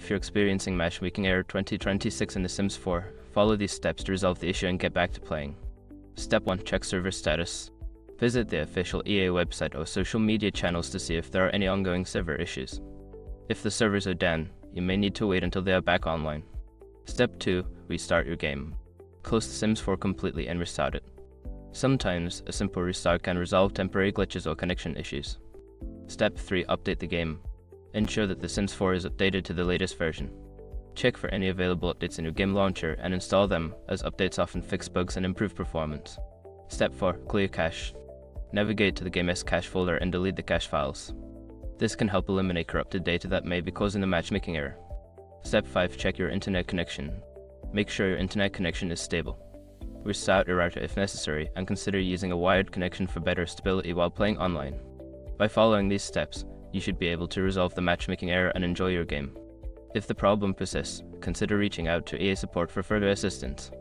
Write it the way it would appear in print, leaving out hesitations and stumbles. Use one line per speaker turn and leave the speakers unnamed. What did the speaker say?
If you're experiencing Matchmaking Error 2026 in The Sims 4, follow these steps to resolve the issue and get back to playing. Step 1. Check server status. Visit the official EA website or social media channels to see if there are any ongoing server issues. If the servers are down, you may need to wait until they are back online. Step 2. Restart your game. Close The Sims 4 completely and restart it. Sometimes, a simple restart can resolve temporary glitches or connection issues. Step 3. Update the game. Ensure that The Sims 4 is updated to the latest version. Check for any available updates in your game launcher and install them, as updates often fix bugs and improve performance. Step 4. Clear cache. Navigate to the game's cache folder and delete the cache files. This can help eliminate corrupted data that may be causing the matchmaking error. Step 5. Check your internet connection. Make sure your internet connection is stable. Restart your router if necessary, and consider using a wired connection for better stability while playing online. By following these steps, you should be able to resolve the matchmaking error and enjoy your game. If the problem persists, consider reaching out to EA support for further assistance.